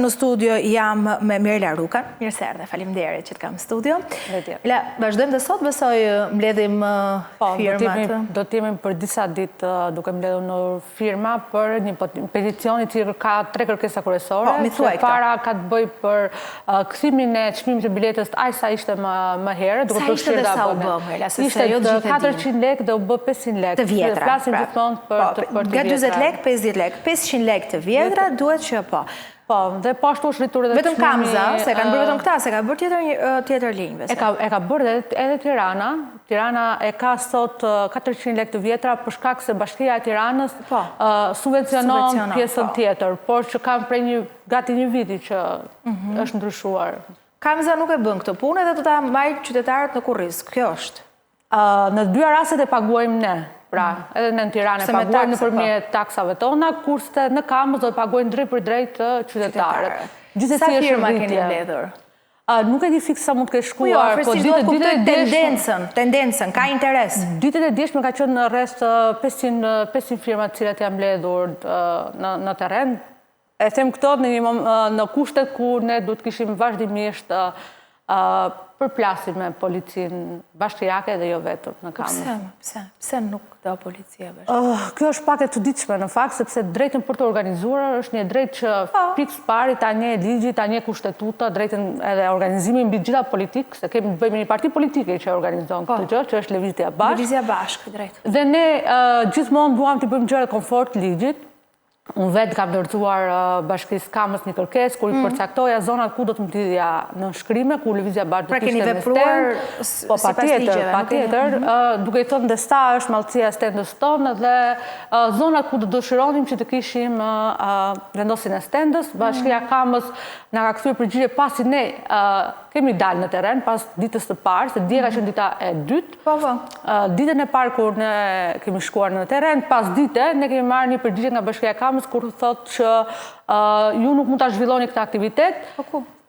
në studio jam me Mirela Rukan. Mirë se erdhe, faleminderit që të kam në studio. Mila, vazhdojmë dhe sot, besoj mbledhim firmat. Do t'jemi për disa ditë duke mbledhur në firma për një peticion i cili ka 3 kërkesa kryesore. Para ka të bëj për kthimin e çmimit të biletës aq sa ishte më herët, duke përfshirë dhe abonet. Ishte 400 lekë dhe u bë 500 lekë. Të vjetra. Flasim gjithmonë për nga 40 lekë, 50 lekë, 500 lekë të vjetra duhet që po. Po, dhe po ashtu është rritur edhe vetëm Kamza, se kanë bërë vetëm këta, se ka bërë tjetër linjëve. E ka bërë edhe Tirana. Tirana e ka sot 400 lekë të vjetra për shkak se Bashkia e Tiranës subvencionon pjesën tjetër, por që kanë prej gati një viti që është ndryshuar. Kamza nuk e bën këtë punë dhe do ta marrë qytetarët në kurriz. Kjo është. Në dyja rastet e paguajmë ne. Pra, edhe në Tiranë e paguajnë nëpërmjet taksave tona, kurse në Kamës do të paguajnë drejt për drejt të qytetarët. Sa firma keni mbledhur? Nuk e di fikse sa mund të kesh shkuar, po tendencën, ka interes. Ditët e djeshme ka qenë në rreth 500 firma të cilat janë mbledhur në terren. E them këto në kushtet ku ne duhet kishim vazhdimisht përplasim me policinë bashkiake dhe jo vetëm në Kamës. Pse nuk do policia bashkiake? Kjo është pak e çuditshme në fakt, sepse drejtën për të organizuar është një drejtë që pikës pari ta njeh ligji, ta njeh kushtetuta, drejtën edhe organizimin mbi gjitha politikë, se kemi të bëjmë me një parti politike që organizon këtë gjë, që është Lëvizja Bashk. Lëvizja Bashk, drejt. Dhe ne gjithmonë duam të bëjmë gjëra komfort ligjit. Unë vetë kam dorëzuar Bashkisë Kamës një kërkesë kur i përcaktoja zonat ku do të mblidhja në shkrime, ku Lëvizja Bashk do të ishte me stend. Po patjetër, duke i thënë ndesta është mallësia e stendës tonë dhe zonat ku do dëshironim që të kishim vendosin e stendës. Bashkia Kamës na ka kthyer përgjigje pasi ne kemi dalë në terren pas ditës së parë, se dje ka qenë dita e dytë. Ditën e parë kur ne kemi shkuar në terren, pas dite ne kemi marrë një përgjigje nga Bashkia Kamës kur thotë që ju nuk mund ta zhvilloni këtë aktivitet,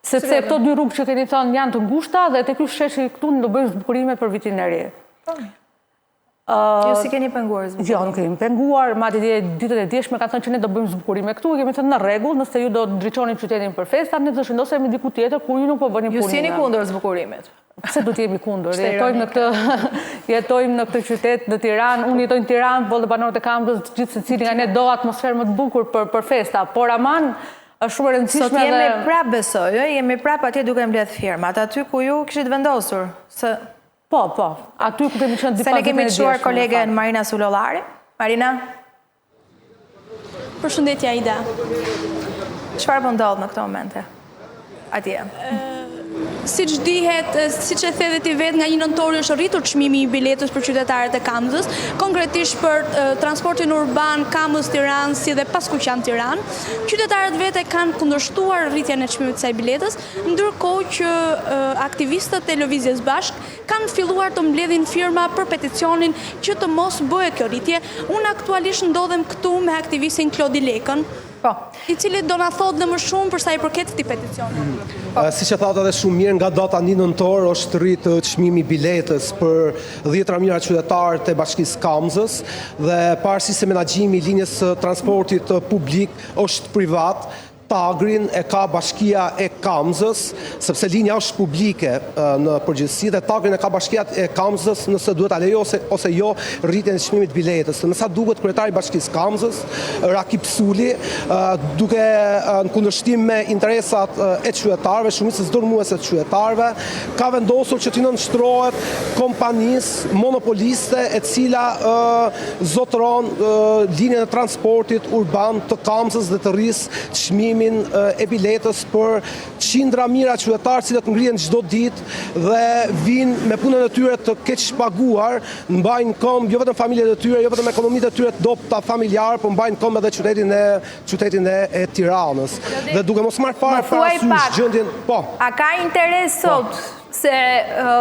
sepse këto 2 rrugë që keni thënë janë të ngushta dhe te ky sheshi këtu do bëjmë zbukurime për vitin e ri. Jo si keni penguar zbukurime? Jo, nuk kemi penguar, madje ditët e djeshme kanë thënë që ne do bëjmë zbukurime këtu, kemi thënë në rregull, nëse ju do ndriçoni qytetin për festa, ne do shndosemi diku tjetër ku ju nuk po bëni punën. Ju jeni kundër zbukurimet? Pse do të jemi kundër? Jetojmë në këtë qytet në Tiranë, unë jetoj në Tiranë, po dhe banorët e Kamës, gjithë secili nga ne do atmosferë më të bukur për festa, por aman është shumë e rëndësishme. Sot jemi prapë besoj, jemi prapë atje duke mbledh firmat, aty ku ju kishit vendosur. Po, aty ku kemi qenë se ne kemi të shuar kolegen Marina Sulollari. Marina? Përshëndetje Aida. Çfarë po ndodh në këto momente? Atje. Siç dihet, siç e the dhe ti vetë, nga 1 nëntor është rritur çmimi i biletës për qytetarët e Kamës, konkretisht për transportin urban Kamës-Tiranë si dhe Paskuqan-Tiranë. Qytetarët vetë kanë kundërshtuar rritjen e çmimit të kësaj biletës, ndërkohë që aktivistët e Lëvizjes Bashk kanë filluar të mbledhin firma për peticionin që të mos bëhet kjo rritje. Unë aktualisht ndodhem këtu me aktivistin Klodi Lekën, i cili do na thotë më shumë për sa i përket këtij peticioni. Siç e thatë edhe shumë mirë, nga data 1 nëntor është rritë çmimi i biletës për 10.000 qytetarë të Bashkisë Kamës dhe pavarësisht se menaxhimi i linjës së transportit publik është privat, tagrin e ka Bashkia e Kamës, sepse linja është publike në përgjithësi dhe tagrin e ka Bashkia e Kamës nëse duhet ta lejojë ose jo rritjen e çmimit të biletës. Në sa duket kryetari i Bashkisë Kamës, Rakip Suli, duke në kundërshtim me interesat e qytetarëve, shumicës dërmuese të qytetarëve, ka vendosur që të nënshtrohet kompanisë monopoliste e cila zotëron linjën e transportit urban të Kamës dhe të rrisë çmimin e biletës për qindra mijëra qytetarë cilët ngrihen çdo ditë dhe vinë me punën e tyre të keq paguar, mbajnë këmbë jo vetëm familjet e tyre, jo vetëm ekonomitë e tyre të dobta familjare, por mbajnë këmbë edhe qytetin e Tiranës. Dhe duke mos marrë fare parasysh gjendjen, po. A ka interes sot? Se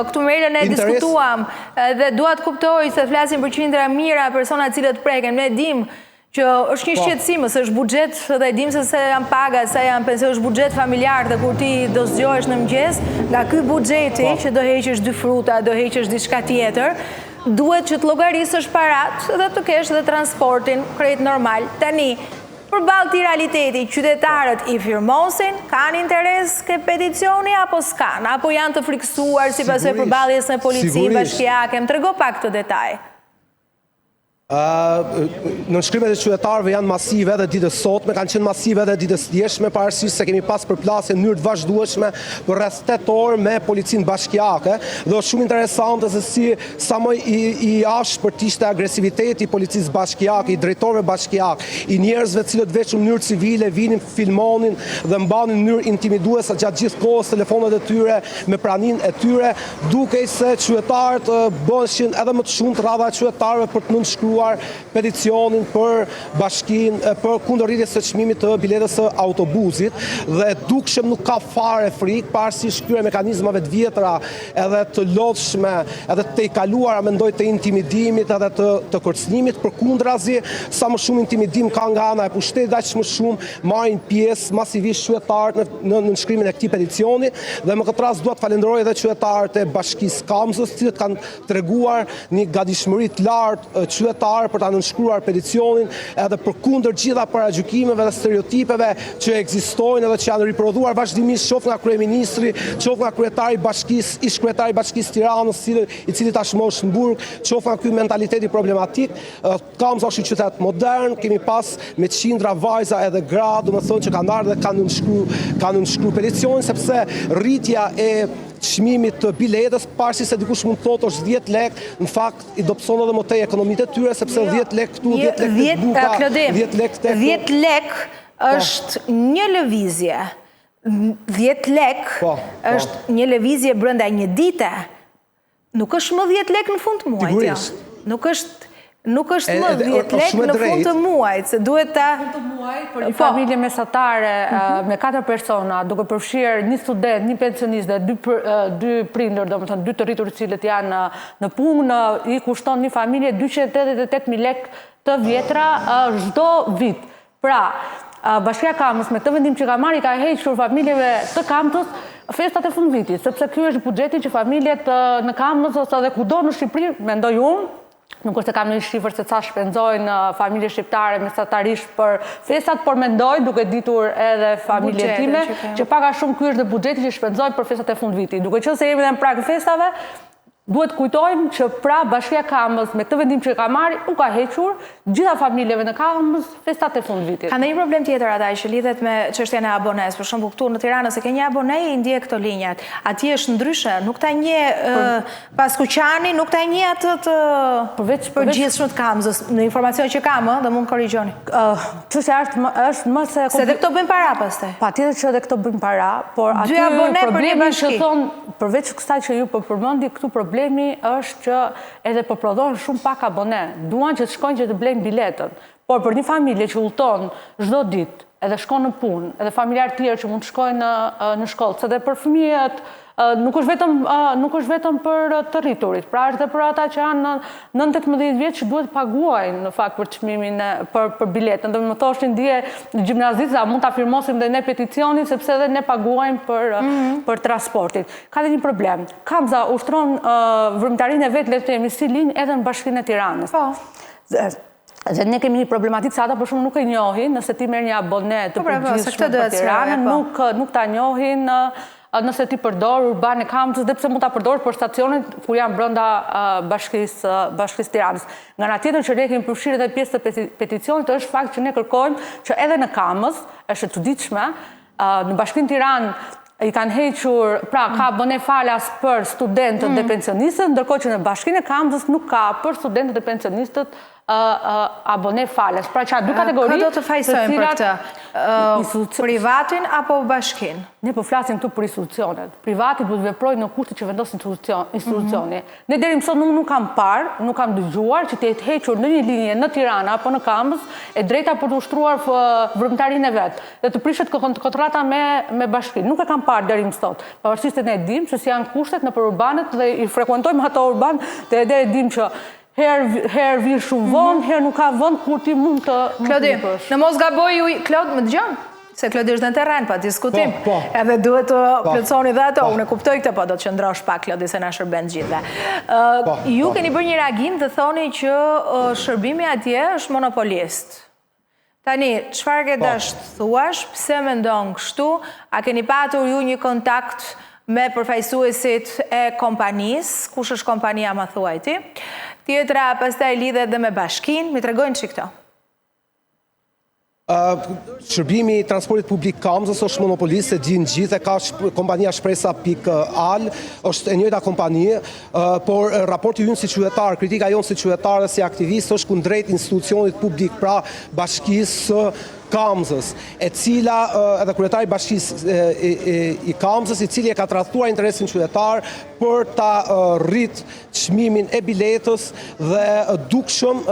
këtu merren ne diskutuam dhe dua të kuptoj se flasim për qindra mijëra persona të cilët preken. Ne dim që është një shqetësim, se është buxhet dhe dim se janë paga, se janë pension, është buxhet familjar dhe kur ti do zgjohesh në mëngjes, nga ky buxheti që do heqësh 2 fruta, do heqësh diçka tjetër, duhet që të llogarisësh parat dhe të kesh dhe transportin krejt normal. Tani, Përballë këtij realiteti, qytetarët i firmosin, kanë interes ke peticioni apo s'kan, apo janë të friksuar si pasojë përballjes me policinë bashkiake? Më trego pak këtë detaj. Nënshkrimet e qytetarëve janë masive edhe ditës sotme, kanë qenë masive edhe ditës djeshme, pavarësisht se kemi pas përplasje në mënyrë të vazhdueshme për rreth 8 orë me policinë bashkiake, dhe është shumë interesante se si sa më i ashpërtishte agresiviteti i policisë bashkiake, i drejtorëve bashkiak, i njerëzve të cilët veç në mënyrë civile vinin, filmonin dhe mbanin në mënyrë intimiduese gjatë gjithë kohës telefonet e tyre me praninë e tyre, duke se qytetarët bëshin edhe më të shumtë rradha e qytetarëve për të nënshkruar peticionin për bashkinë, për kundër rritjes së çmimit të biletës së autobusit, dhe dukshëm nuk ka fare frikë, pavarësisht këtyre mekanizmave të vjetra edhe të lodhshme, edhe të tejkaluara mendoj të intimidimit edhe të kërcënimit, përkundrazi sa më shumë intimidim ka nga ana e pushtetit, aq më shumë marrin pjesë masivisht qytetarët në nënshkrimin e këtij peticioni, dhe më këtë rast dua të falenderoj edhe qytetarët e Bashkisë Kamzës, të cilët kanë treguar një gatishmëri të lartë qytetarë për ta nënshkruar peticionin edhe përkundër gjitha paragjykimeve dhe stereotipeve që ekzistojnë edhe që janë riprodhuar vazhdimisht qoftë nga kryeministri, qoftë nga kryetari i Bashkisë, ish kryetari i Bashkisë Tiranës, i cili tashmë është në burg, qoftë nga ky mentaliteti problematik. Kamza është një qytet modern, kemi pas me qindra vajza edhe gra, domethënë që kanë ardhur dhe kanë nënshkruar peticionin, sepse rritja e çmimit të biletës, pavarësisht se dikush mund të thotë është 10 lekë, në fakt i dobëson edhe më tej ekonomitë e tyre, sepse 10 lekë këtu, 10 lekë tek buka, 10 lekë tek 10 lekë është një lëvizje. 10 lekë është një lëvizje brenda një dite. Nuk është më 10 lekë në fund të muajit. Nuk është më 10 lekë në fund të muajit, se duhet ta... Në fund të muajit, për një familje mesatare me 4 persona, duke përfshirë një student, një pensionist dhe 2 prindër, domethënë 2 të rritur cilët janë në punë, i kushton një familje 288.000 lekë të vjetra çdo vit. Pra, Bashkia Kamës me këtë vendim që ka marrë, ka hequr familjeve të Kamës festat e fundvitit, sepse ky është buxheti që familjet në Kamës ose edhe kudo në Shqipëri, mendoj unë, nuk është se kam një shifër se ca shpenzojnë familje shqiptare mesatarisht për festat, por mendoj, duke ditur edhe familje time, që paka shumë ky është dhe buxheti që shpenzojnë për festat e fundvitit. Duke qenë se jemi dhe në prag festave, duhet kujtojmë që pra Bashkia Kamës me këtë vendim që ka marrë, u ka hequr gjitha familjeve në Kamës festat e fundvitit. Ka ndonjë problem tjetër ata që lidhet me çështjen e abones? Për shembull këtu në Tiranë se ke një abonej i ndjek këto linjat. Atje është ndryshe, nuk ta njeh Paskuqani, nuk ta njeh atë të përgjithshëm të Kamës. Në informacion që kam, dhe mund korrigjoni. Çështja është më se se edhe këto bëjnë para pastaj. Patjetër që edhe këto bëjnë para, por aty problemi që thon, përveç kësaj që ju po përmendi, këtu problemi është që edhe po prodhon shumë pak abone. Duan që të shkojnë që të blejnë biletën. Por për një familje që udhton çdo ditë, edhe shkon në punë, edhe familjarë tjerë që mund të shkojnë në shkollë, se edhe për fëmijët nuk është vetëm për të rriturit, pra është edhe për ata që janë 9-18 vjeç që duhet paguajnë në fakt për çmimin për biletën. Dhe më thoshin dje gjimnazistë, a mund ta firmosim dhe ne peticionin sepse edhe ne paguajmë për transportin. Ka dhe një problem. Kamza ushtron vërmëtarinë e vetë, le të themi, si linjë edhe në Bashkinë e Tiranës. Dhe ne kemi një problematikë se ata për shumë nuk e njohin, nëse ti merr një abone të përgjithshëm për Tiranën, nuk ta njohin nëse ti përdor Urban e Kamzës, dhe pse mund ta përdor për stacionet kur janë brenda Bashkisë Tiranës. Nga ana tjetër që ne kemi përfshirë edhe pjesë të peticionit, është fakt që ne kërkojmë që edhe në Kamës, është e çuditshme, në Bashkinë Tiranë i kanë hequr, pra ka abone falas për studentët dhe pensionistët, ndërkohë që në Bashkinë e Kamzës nuk ka për studentët dhe pensionistët abone falas. Pra që dy kategori... Ka do të fajsojmë për këtë? Privatin apo bashkin? Ne po flasim këtu për institucionet. Privati duhet veprojnë në kushte që vendos institucioni. Ne deri më sot nuk kam parë, nuk kam dëgjuar që të jetë hequr në një linje në Tirana apo në Kamës e drejta për të ushtruar vërmëtarinë e vetë dhe të prishet kontrata me bashkinë. Nuk e kam parë deri më sot. Pavarësisht se ne dim që si janë kushtet në për urbanet dhe i frekuentojmë ato urban dhe edhe e dim që herë virë shumë vonë, herë nuk ka vënd kur ti mund të... Klodi, në mos gaboj ju... Klod, më dëgjon? Se Klodi është në terren, pa diskutim. Edhe duhet të plotësoni dhe ato. Unë e kuptoj këtë, po do të qëndrosh pak, Klodi, se na shërben gjithve. Ju keni bërë një reagim të thoni që shërbimi atje është monopolist. Tani, çfarë ke dash të thuash, pse mendon kështu, a keni patur ju një kontakt me përfaqësuesit e kompanisë, kush është kompania më thuaj ti, tjetra pastaj lidhet dhe me bashkinë, më tregojnë çik këto. Shërbimi i transportit publik Kamzës është monopolist, e dinë gjithë, ka kompania Shpresa.al, është e njëjta kompani, por raporti ynë si qytetar, kritika jonë si qytetar dhe si aktivist është kundrejt institucionit publik, pra bashkisë Kamzës, e cila edhe kryetari bashkisë i Kamzës, i cili e ka trajtuar interesin qytetar për ta rrit çmimin e biletës dhe dukshëm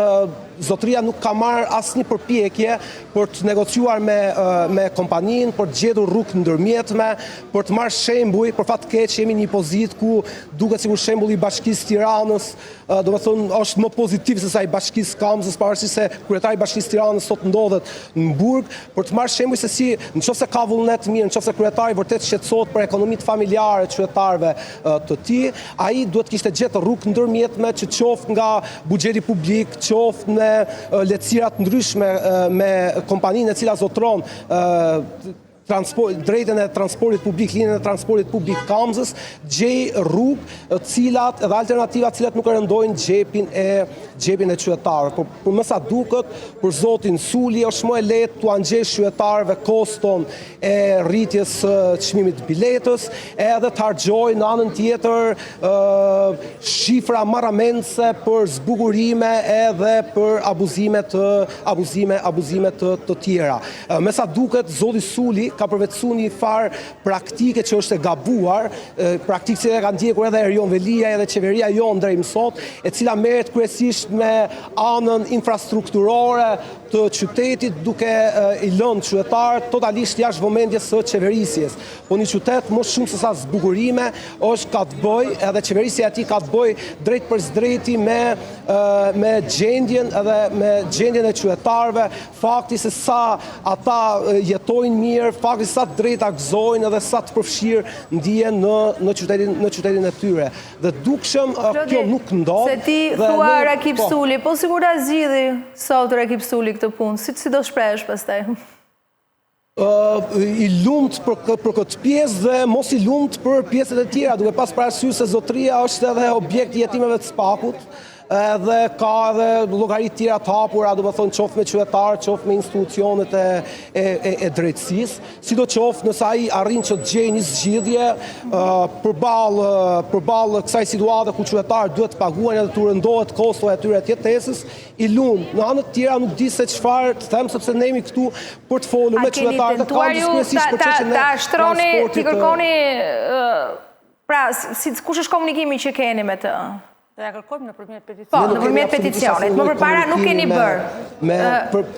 zotëria nuk ka marrë asnjë përpjekje për të negociuar me kompaninë, për të gjetur rrugë ndërmjetme, për të marrë shembuj, për fat keq jemi në një pozitë ku duket sikur shembulli i Bashkisë Tiranës, domethënë është më pozitiv se sa i Bashkisë Kamzës, pavarësisht se kryetari i Bashkisë Tiranës sot ndodhet në Burg, për të marrë shembuj se si nëse ka vullnet mirë, nëse kryetari vërtet shqetësohet për ekonomitë familjare të qytetarëve të tij, ai duhet kishte gjetur rrugë ndërmjetme që qoftë nga buxheti publik, qoftë në lehtësirat ndryshme me kompaninë e cila zotron drejtën e transportit publik, linjën e transportit publik Kamzës, gjej rrugë cilat edhe alternativa cilat nuk e rëndojnë gjepin e qytetarëve. Por më sa duket, për zotin Suli është më e lehtë t'u angjesh qytetarëve koston e rritjes çmimit të biletës, edhe të harxojë në anën tjetër shifra marramendse për zbukurime edhe për abuzime të tjera. Me sa duket, zoti Suli ka përvetësuar një farë praktike që është e gabuar, praktikë që e ka ndjekur edhe Erion Velia edhe qeveria jonë deri më sot, e cila merret kryesisht me anën infrastrukturore të qytetit, duke i lënë qytetarët totalisht jashtë vëmendjes së qeverisjes. Po një qytet më shumë se sa zbukurime është ka të bëjë, edhe qeverisja e tij ka të bëjë drejt për drejti me gjendjen edhe me gjendjen e qytetarëve, fakti se sa ata jetojnë mirë, fakti se sa të drejta gëzojnë edhe sa të përfshirë ndihen në qytetin e tyre. Dhe dukshëm kjo nuk ndodh. Se ti thua Rakip Suli, po sikur ta zgjidhi sot Rakip Suli këtë punë, si do shprehesh pastaj? I lumt për këtë pjesë dhe mos i lumt për pjesët e tjera, duke pas parasysh se zotëria është edhe objekt i jetimeve të Spakut, edhe ka edhe llogaritë tjera të hapura, domethënë qoftë me qytetarë, qoftë me institucionet e drejtësisë, sidoqoftë nëse ai arrin që të gjejë një zgjidhje përballë kësaj situate ku qytetarët duhet të paguajnë edhe të rëndohet kosto e tyre të jetesës, i lumt. Në anët tjera nuk di se çfarë të them sepse ne jemi këtu për të folur me qytetarët e Kamzës kryesisht për çështjen e transportit. Ti kërkoni, pra, kush është komunikimi që keni me të? Do ja kërkojmë nëpërmjet peticionit. Po, nëpërmjet peticionit. Më përpara nuk keni bërë.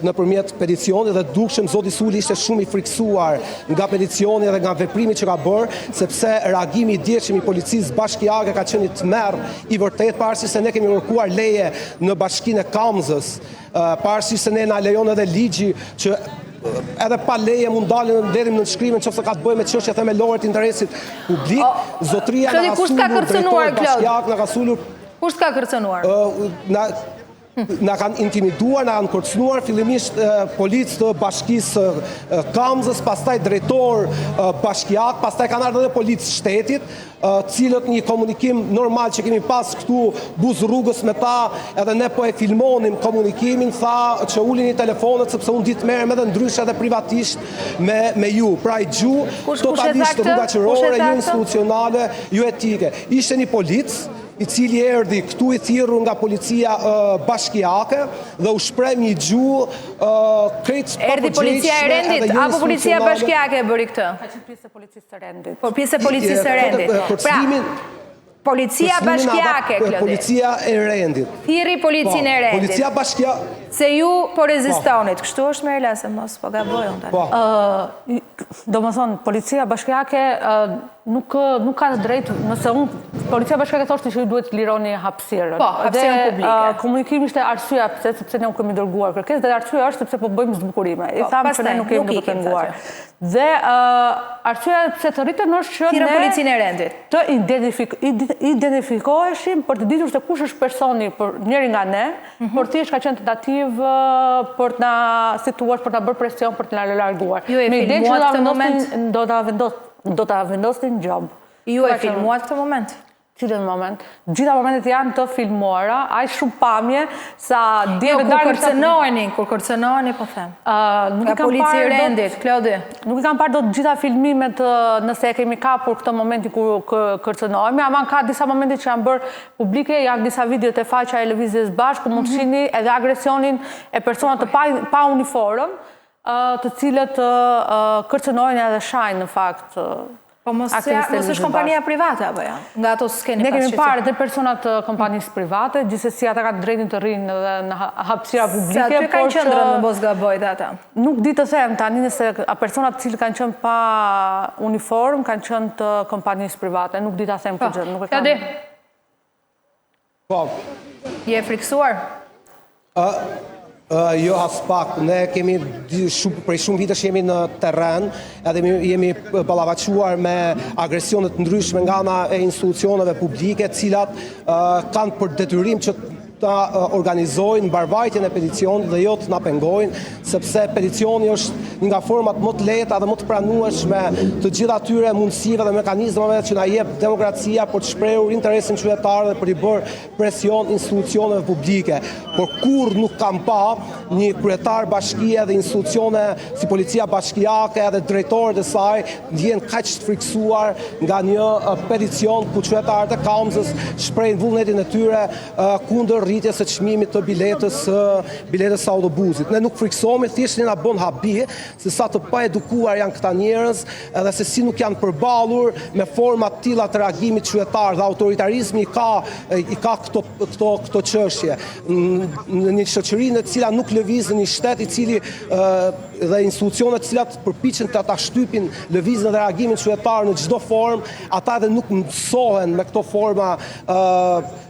Nëpërmjet peticionit dhe dukshëm zoti Suli ishte shumë i friksuar nga peticioni dhe nga veprimi që ka bërë, sepse reagimi i dietshëm i policisë bashkiake ka qenë i tmerr i vërtet, pavarësisht se ne kemi kërkuar leje në bashkinë e Kamzës, pavarësisht se ne na lejon edhe ligji që edhe pa leje mund dalin në derim në nënshkrimin nëse ka të bëjë me çështje themelore të interesit publik. Zotëria na ka sulur, bashkiak na ka sulur. Kush ka kërcënuar? Na kanë intimiduar, na kanë kërcënuar, fillimisht policë të bashkisë Kamzës, pastaj drejtor bashkiak, pastaj kanë ardhur edhe policë shtetit, cilët një komunikim normal që kemi pas këtu buz rrugës me ta, edhe ne po e filmonim komunikimin, tha që ulini telefonet sepse unë ditë merrem edhe ndryshe edhe privatisht me ju. Pra i gju totalisht rruga qërore, ju institucionale, ju etike. Ishte një policë i cili erdhi këtu i thirrur nga policia bashkiake dhe u shpreh një gjuhë krejt pa Erdhi policia e Rendit apo policia bashkiake e bëri këtë? Ka qenë pjesë e policisë së Rendit. Po pjesë e policisë së Rendit. Pra, policia bashkiake, Klodi. Policia e Rendit. Thirri policinë e Rendit. Policia bashkiake. Se ju po rezistonit. Kështu është Merla, se mos po gabojon tani. Do më thonë, policia bashkiake nuk ka të drejtë, nëse policia bashkëkohore thoshte që ju duhet të lironi hapësirën. Po, hapësirën publike. Komunikimi ishte arsyeja sepse ne u kemi dërguar kërkesë dhe arsyeja është sepse po bëjmë zbukurime. I thamë që ne nuk kemi të penguar. Dhe arsyeja pse të rritën është që ne policinë e rendit të identifikoheshim për të ditur se kush është personi për njëri nga ne, por thjesht ka qenë tentativë për të na situash, për ta bërë presion, për të na larguar. Ju e filmuat këtë moment? Do ta vendosnin gjobë. Ju e filmuat këtë moment? Cilën moment? Gjitha momentet janë të filmuara, aq shumë pamje sa kur kërcënoheni, po them. Nga policia e rendit, Klodi. Nuk i kam parë do të gjitha filmimet nëse e kemi kapur këtë momenti kur kërcënohemi, ama ka disa momente që janë bërë publike, janë disa videot e faqja e lëvizjes bashkë, ku mund të shihni edhe agresionin e persona të pa uniform, të cilët kërcënojnë edhe shajnë në fakt. Po mos është kompania private, apo ja? Nga ato s'keni ne kemi parë dhe personat të kompanisë private, gjithsesi ata kanë drejtin të rrinë dhe në hapësira publike. Sa aty kanë qëndrën në mos gabojt ata? Nuk di të them tani nëse personat të cilët kanë qenë pa uniform kanë qenë të kompanisë private. Nuk di ta them këtë gjë. Klodi? Po. Je friksuar? Jo, as pak. Ne kemi prej shumë vitesh jemi në terren, edhe jemi ballavaçuar me agresionet ndryshme nga ana e institucioneve publike, cilat kanë për detyrim që ta organizojnë mbarvajtjen e peticionit dhe jo të na pengojnë, sepse peticioni është një nga format më të lehta dhe më të pranueshme të gjitha atyre mundësive dhe mekanizmave që na jep demokracia për të shprehur interesin qytetar dhe për i bërë presion institucioneve publike. Por kur nuk kam pa një kryetar bashkie dhe institucione si policia bashkiake edhe drejtorët e saj ndjen kaq të friksuar nga një peticion ku qytetarët e Kamzës shprehin vullnetin e tyre kundër rritjes së çmimit të biletës së autobusit. Ne nuk friksohemi, thjesht ne na bën habi se sa të pa edukuar janë këta njerëz, edhe se si nuk janë përballur me forma të tilla të reagimit qytetar dhe autoritarizmi i ka këto çështje. Në një shoqëri në të cila nuk lëviz, në një shtet i cili dhe institucionet të cilat përpiqen të ata shtypin lëvizjen dhe reagimin qytetar në çdo formë, ata edhe nuk mësohen me këto forma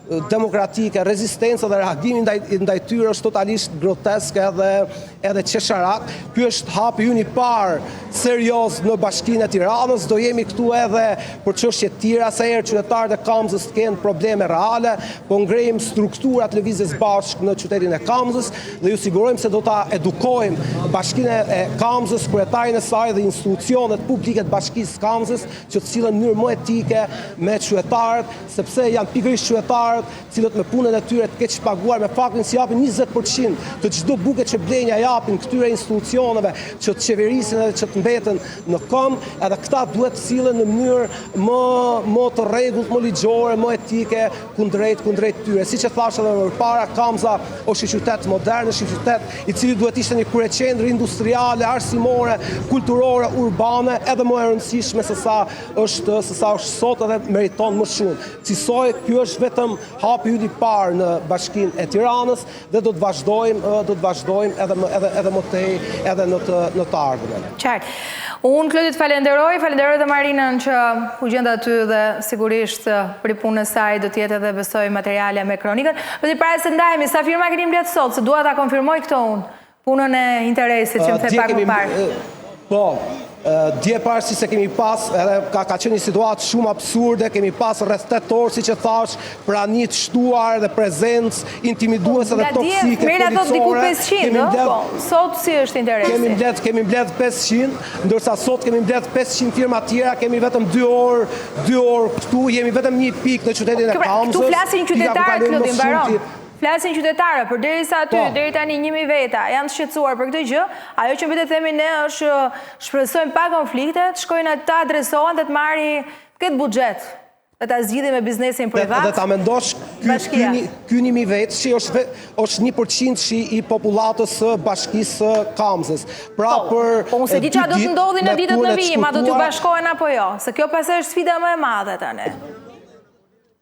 demokratike, rezistenca dhe reagimi ndaj tyre është totalisht grotesk edhe qesharak. Ky është hapi ynë i parë serioz në Bashkinë e Tiranës. Do jemi këtu edhe për çështje të tjera, sa herë qytetarët e Kamzës kanë probleme reale, po ngrejmë strukturat lëvizjes bashkë në qytetin e Kamzës dhe ju sigurojmë se do ta edukojmë Bashkinë e Kamzës, kryetarin e saj dhe institucionet publike të Bashkisë së Kamzës që të cilën në mënyrë më etike me qytetarët, sepse janë pikërisht qytetarët cilët me punën e tyre të keq paguar me faktin se japin 20% të çdo buke që blenja japin këtyre institucioneve që të qeverisin edhe që të mbeten në këmbë, edhe këta duhet të sillen në mënyrë më të rregullt, më ligjore, më etike kundrejt tyre. Siç e thash edhe më parë, Kamza është një qytet modern, është një qytet i cili duhet ishte një kryeqendër industriale, arsimore, kulturore, urbane, edhe më e rëndësishme se sa është sot edhe meriton më shumë. Cisoj, ky është vetëm hapi ynë i parë në Bashkinë e Tiranës dhe do të vazhdojmë edhe më tej edhe në të ardhmen. Qartë. Unë Klodi të falenderoj dhe Marinën që u gjenda aty dhe sigurisht për punën e saj do të jetë edhe besoj materiale me kronikën. Do t'i para se ndajemi, sa firma keni mbledh sot, se dua ta konfirmoj këto unë, punën e interesit që më the pak më parë. Po, dje parë si se kemi pas, edhe ka qenë një situatë shumë absurde, kemi pas rreth 8 orë, si që thash, prani të shtuar dhe prezencë intimiduese dhe toksike policore. Mrejla thot diku 500, sot si është interesi? Kemi mbledh 500, ndërsa sot kemi mbledh 500 firma tjera, kemi vetëm 2 orë këtu, jemi vetëm një pikë në qytetin e Kamzës. Këtu flasin qytetarët, Klodi, mbaron. Flasin qytetarë, për derisa aty, deri tani 1000 veta, janë të shqetësuar për këtë gjë, ajo që mbetet themi ne është shpresojmë pa konfliktet, shkojnë atë të adresohen dhe të marri këtë buxhet, dhe ta zgjidhin me biznesin privat. Dhe ta mendosh ky 1000 vetë që është 1% i popullatës së Bashkisë së Kamzës. Pra për unë se di çfarë do të ndodhi në ditët në vijim, a do t'ju bashkohen apo jo, se kjo pastaj është sfida më e madhe tani.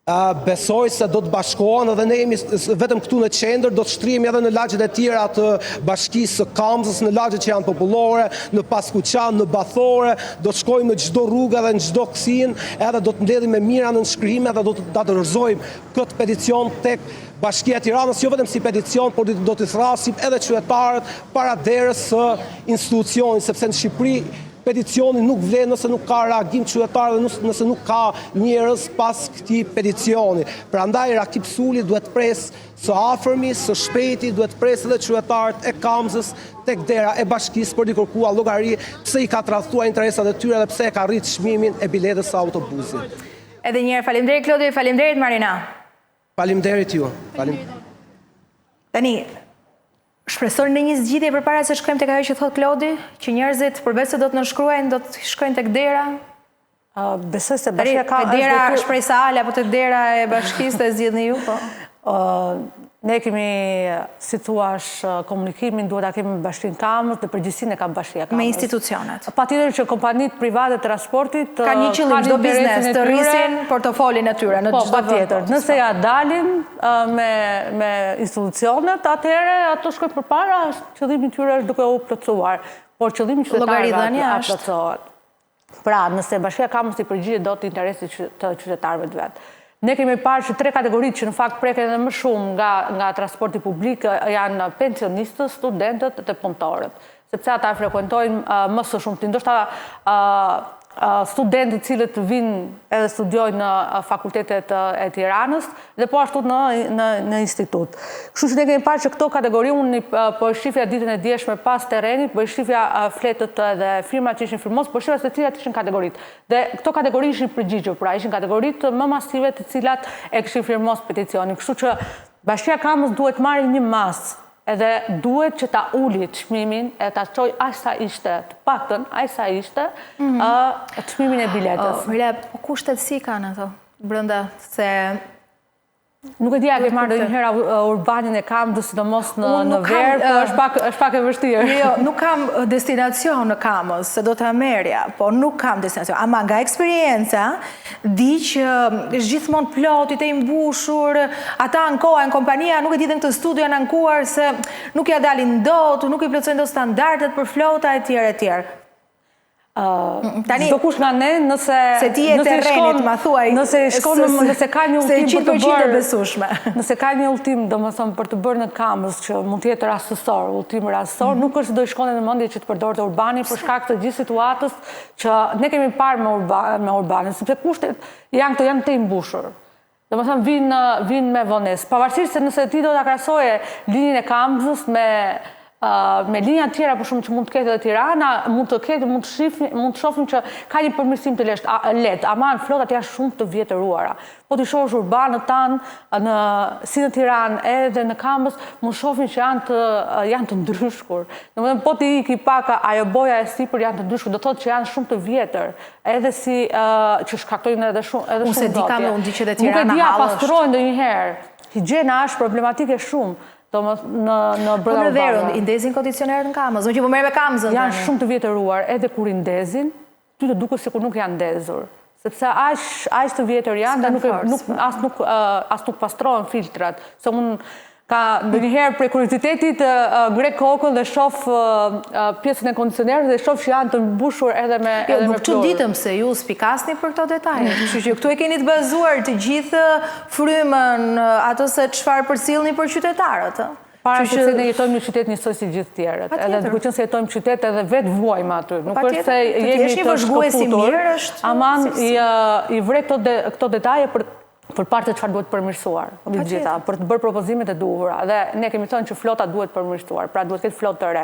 Besoj se do të bashkohen edhe ne jemi vetëm këtu në qendër, do të shtrihemi edhe në lagjet e tjera të bashkisë së Kamzës, në lagjet që janë popullore, në Paskuqan, në Bathore, do të shkojmë në çdo rrugë dhe në çdo ksinë, edhe do të mbledhim me mira në nënshkrime dhe do të dorëzojmë këtë peticion tek Bashkia e Tiranës, jo vetëm si peticion, por do të thrasim edhe qytetarët para derës së institucionit, sepse në Shqipëri peticioni nuk vlen nëse nuk ka reagim qytetar dhe nëse nuk ka njerëz pas këtij peticioni. Prandaj Rakip Suli duhet pres së afërmi, së shpejti, duhet pres edhe qytetarët e Kamzës tek dera e bashkisë për t'i kërkuar llogari pse i ka tradhtuar interesat e tyre dhe pse e ka rrit çmimin e biletës së autobusit. Edhe një herë faleminderit Klodi, faleminderit Marina. Faleminderit ju. Tani, shpresoni në një zgjidhje përpara se shkojmë tek ajo që thot Klodi, që njerëzit përveç se do të nënshkruajnë, do të shkojnë tek dera? Besoj se bashkia ka dera shpresa ale apo tek dera e bashkisë të zgjidhni ju, po? Ne kemi, si thuash, komunikimin duhet ta kemi me Bashkinë Kamës dhe përgjegjësinë e ka Bashkia Kamës. Me institucionet. Patjetër që kompanitë private të transportit ka një qëllim çdo biznes të rrisin portofolin e tyre në çdo patjetër. Nëse ja dalin me institucionet, atëherë ato shkojnë përpara, qëllimi i tyre është duke u plotësuar, por qëllimi i qytetarëve plotësohet. Pra, nëse Bashkia Kamës i përgjigjet dot interesit të qytetarëve të vet. Ne kemi parë që 3 kategoritë që në fakt preken edhe më shumë nga transporti publik janë pensionistët, studentët dhe punëtorët, sepse ata frekuentojnë më së shumti. Ndoshta studentët cilët vinë edhe studiojnë në fakultetet e Tiranës dhe po ashtu në institut. Kështu që ne kemi parë që këto kategori, unë po shifja ditën e djeshme pas terrenit, po shifja fletët dhe firmat që ishin firmos, po shifja se cilat ishin kategoritë. Dhe këto kategori ishin përgjigjur, pra ishin kategoritë më masive të cilat e kishin firmos peticionin. Kështu që Bashkia Kamës duhet marrë një masë edhe duhet që ta uli çmimin e ta çojë aq sa ishte, të paktën aq sa ishte çmimin e biletës. Mira, po kushtet si kanë ato brenda se nuk e di a ke marrë ndonjëherë urbanin e Kamës, sidomos në verë, po është pak e vështirë. Jo, nuk kam destinacion në Kamës, se do ta merrja, po nuk kam destinacion. Ama nga eksperienca, di që është gjithmonë plotit e imbushur, ata ankohen, kompania, nuk e di dhe në këtë studio janë ankuar se nuk ja dalin dot, nuk i plotësojnë dot standardet për flota e tjerë. Çdo kush nga ne nëse ka një ultim për të bërë, nëse ka një ultim domethënë për të bërë në Kamës që mund të jetë rastësor, ultim rastësor, nuk është do i shkonte në mendje që të përdorte urbani për shkak të gjithë situatës që ne kemi parë me urbanin, sepse kushtet janë të imbushur. Domethënë vinë me vonesë. Pavarësisht se nëse ti do ta krahasoje linjën e Kamës me linja tjera për shumë që mund të ketë edhe Tirana, mund të shohim që ka një përmirësim të lehtë, ama në flotat janë shumë të vjetëruara. Po të shohësh urbanët tanë si në Tiranë edhe në Kamës, mund shohim që janë të ndryshkur. Domethënë po të iki pak ajo boja e sipër janë të ndryshkur, do thotë që janë shumë të vjetër, edhe si që shkaktojnë edhe shumë Unë se di kam unë di që dhe Tirana nuk e di a pastrojnë ndonjëherë. Higjiena është problematike shumë. Në brenda verën, i ndezin kondicionerët në Kamës, që po merr me Kamzën. Janë shumë të vjetëruar, edhe kur i ndezin, ty të duket sikur nuk janë ndezur. Sepse aq të vjetër janë dhe as nuk pastrohen filtrat. Se unë ka ndonjëherë prej kuriozitetit ngre kokën dhe shoh pjesën e kondicionerit dhe shoh që janë të mbushur edhe me plorë. Nuk çuditëm se ju spikasni për këto detaje. Kështu që këtu e keni të bazuar të gjithë frymën ato se çfarë përcjellni për qytetarët, ë? Para se ne jetojmë në qytet njësoj si gjithë tjerët. Edhe duke qenë se jetojmë në qytet edhe vetë vuajmë aty. Nuk është se jemi të shkëputur. Aman i vre këto detaje për parte çfarë duhet përmirësuar, për të bërë propozimet e duhura. Dhe ne kemi thënë që flota duhet përmirësuar, pra duhet ketë flotë të re.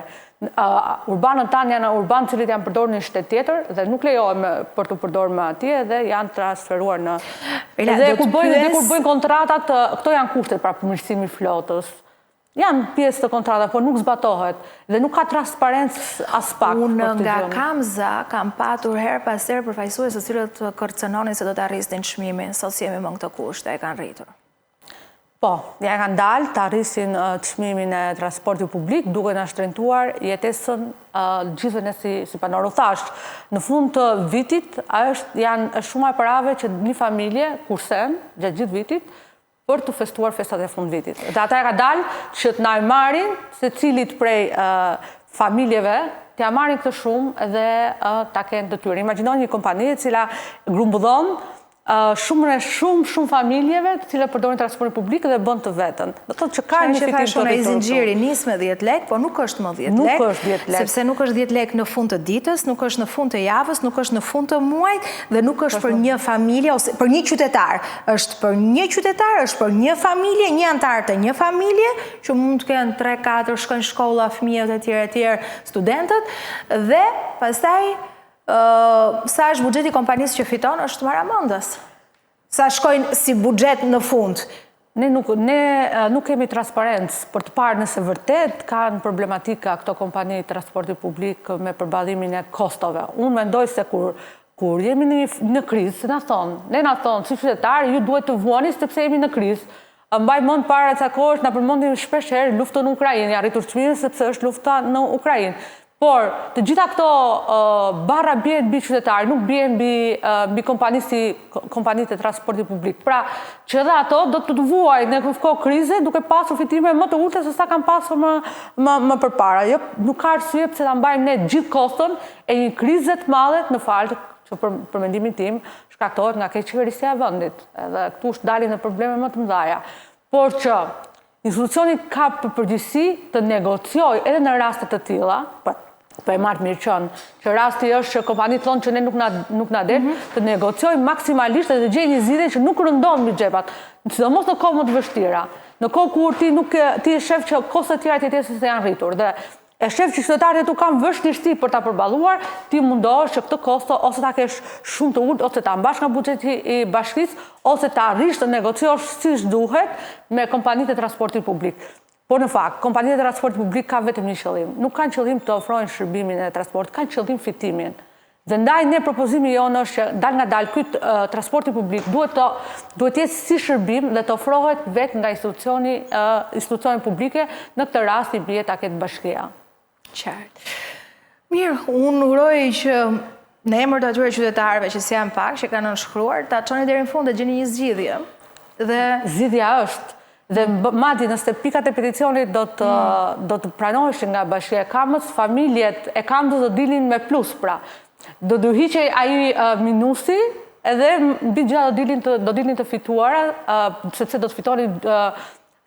Urbanët tanë janë urbanë cilët janë përdorur në një shtet tjetër dhe nuk lejohen për të përdorur më atje dhe janë transferuar në. Dhe kur bëjnë kontratat, këto janë kushtet pra përmirësimi i flotës. Janë pjesë të kontrata, por nuk zbatohet dhe nuk ka transparencë as pak. Unë nga Kamza kam patur her pas here përfaqësues të cilët kërcënonin se do të arrisnin çmimin, sot si jemi më këtë kushte e kanë rritur. Po, ja kanë dalë të arrisin çmimin e transportit publik, duke na shtrënguar jetesën gjithëve ne si banorë. Thash, në fund të vitit janë shumë parave që një familje kursen gjatë gjithë vitit për të festuar festat e fund vitit. Dhe ata ka dalë që të na marrin secilit prej familjeve, t'ja marrin këtë shumë dhe ta kenë të tyre. Imagjinoni një kompani e cila grumbullon shumë familjeve të cilë përdorin transportin publik dhe bën të vetën. Do thotë që ka një fitim të rritur. I zinxhiri nis me 10 lekë, por nuk është më 10 lekë. Nuk është 10 lekë. Sepse nuk është 10 lekë në fund të ditës, nuk është në fund të javës, nuk është në fund të muajit dhe nuk është për një familje ose për një qytetar. Është për një qytetar, është për një familje, një antar të një familje që mund të kenë 3-4 shkojnë shkolla, fëmijët e tjerë, studentët dhe pastaj sa është buxheti i kompanisë që fiton është maramendës. Sa shkojnë si buxhet në fund. Ne nuk kemi transparencë për të parë nëse vërtet kanë problematika këto kompani transporti publik me përballimin e kostove. Unë mendoj se kur jemi në krizë, ne na thonë si qytetarë ju duhet të vuani sepse jemi në krizë. Mbaj mend para ca kohësh na përmendin shpesh herë luftën në Ukrainë, arritur çmimin sepse është lufta në Ukrainë. Por, të gjitha këto barra bjen mbi qytetarë, nuk bjen mbi kompanitë e transportit publik. Pra, që edhe ato do të vuajnë në kohë krize duke pasur fitime më të ulta se sa kanë pasur më përpara. Jo, nuk ka arsye pse ta mbajmë ne gjithë koston e një krize të madhe në fakt që për mendimin tim shkaktohet nga keqëverisja e vendit. Edhe këtu dalin në probleme më të mëdha. Por që institucioni ka përgjegjësi të negociojë edhe në raste të tilla, po e marrë mirë qënë, që rasti është që kompanitë thonë që ne nuk na del, të negociojë maksimalisht dhe të gjejë një zgjidhje që nuk rëndon mbi xhepat, sidomos në kohë më të vështira. Në kohë kur ti e shef që kostot e tjera të jetesës janë rritur dhe e shef që qytetarët tu kanë vështirësi për ta përballuar, ti mundohesh që këtë kosto ose ta kesh shumë të ulët, ose ta mbash nga buxheti i bashkisë, ose ta arrish të negociosh siç duhet me kompanitë e transportit publik. Por në fakt, kompanitë e transportit publik ka vetëm një qëllim. Nuk kanë qëllim të ofrojnë shërbimin e transportit, kanë qëllim fitimin. Dhe ndaj ne propozimi jonë është që dal nga dal ky transporti publik duhet jetë si shërbim dhe të ofrohet vetë nga institucioni publike, në këtë rast i bie ta ketë bashkia. Qartë. Mirë, unë uroj që në emër të atyre qytetarëve që si janë pak, që kanë nënshkruar, ta çoni deri në fund dhe gjeni një zgjidhje. Dhe zgjidhja është dhe madje nëse pikat e peticionit do të pranoheshin nga Bashkia e Kamës, familjet e Kamës do dilin me plus pra. Do të hiqej ai minusi edhe mbi gjithë do dilin të fituara, sepse do të fitonin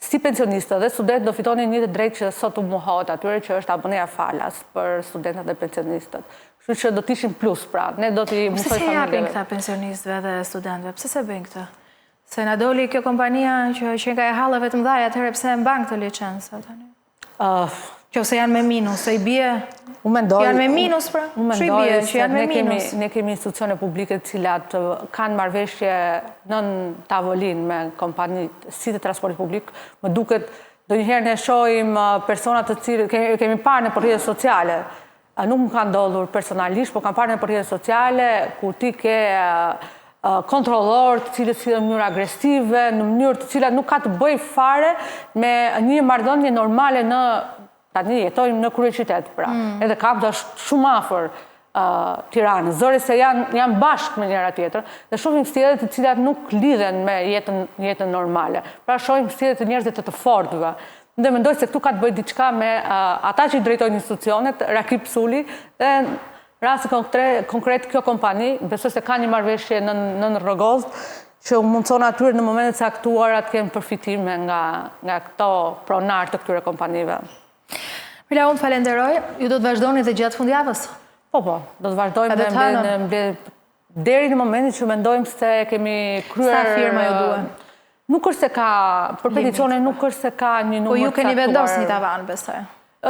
si pensionistë dhe studentët do fitonin një të drejtë që sot u mohohet atyre që është aboneja falas për studentët dhe pensionistët. Kështu që do të ishin plus pra. Ne do t'i mësoj familjeve. Pse se japin këta pensionistëve dhe studentëve? Pse se bëjnë këtë? Se na doli kjo kompania që ka e hallave të mëdha, atëherë pse e mban këtë licencë tani? Që ose janë me minus, se i bie janë me minus pra? Që i bie që janë me minus? Ne kemi institucione publike të cilat kanë marrëveshje nën tavolinë me kompanitë si të transportit publik. Më duket ndonjëherë ne shohim persona të cilët kemi parë në rrjetet sociale. Nuk më ka ndodhur personalisht, por kam parë në rrjetet sociale ku ti ke kontrollor të cilët sillen në mënyrë agresive, në mënyrë të cilat nuk ka të bëjë fare me një marrëdhënie normale në tani jetojmë në kryeqytet pra. Edhe Kamza është shumë afër Tiranës, zëri se janë bashkë me njëra tjetër dhe shohim sjellje të cilat nuk lidhen me jetën normale. Pra shohim sjellje të njerëzve të fortëve. Dhe mendoj se këtu ka të bëjë diçka me ata që drejtojnë institucionet, Rakip Suli dhe rasti konkret kjo kompani, besoj se ka një marrëveshje në rrogozë që mundson atyre në momentet caktuara të kenë përfitime nga këto pronar të këtyre kompanive. Mila, unë falenderoj. Ju do të vazhdoni dhe gjatë fundjavës? Po, do të vazhdojmë deri në momentin që mendojmë se kemi kryer... Sa firma ju duhen? Nuk është se ka, për peticione nuk është se ka një numër caktuar. Po ju keni vendosur një tavan, besoj.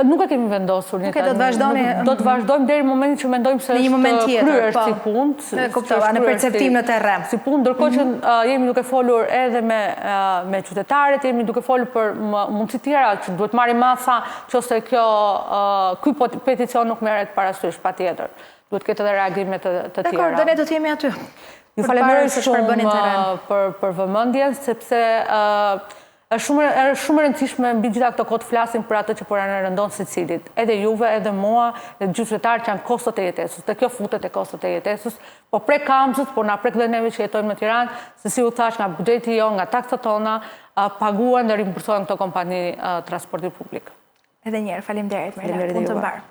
Nuk e kemi vendosur një tavan. Do të vazhdojmë deri në momentin që mendojmë se është kryer si punë. Kuptova, në perceptim në terren. Si punë, ndërkohë që jemi duke folur edhe me qytetarët, jemi duke folur për mundësi tjera që duhet marrim masa, qose ky peticion nuk merret parasysh patjetër. Duhet ketë edhe reagime të tjera. Dakor, dhe ne do të jemi aty. Ju falenderoj shumë për vëmendjen, sepse Është shumë rëndësishme mbi gjitha këto kohë të flasim për atë që po na rëndon secilit. Edhe juve, edhe mua, edhe gjyqëtarët që janë kostot e jetesës. Dhe kjo futet e kostot e jetesës, po prek Kamzës, po na prek dhe neve që jetojmë në Tiranë, se si u thash nga buxheti jo, nga taksat tona, paguhen dhe rimbursohen këto kompani transporti publik. Edhe njerë, faleminderit, Merla, punë të mbarë.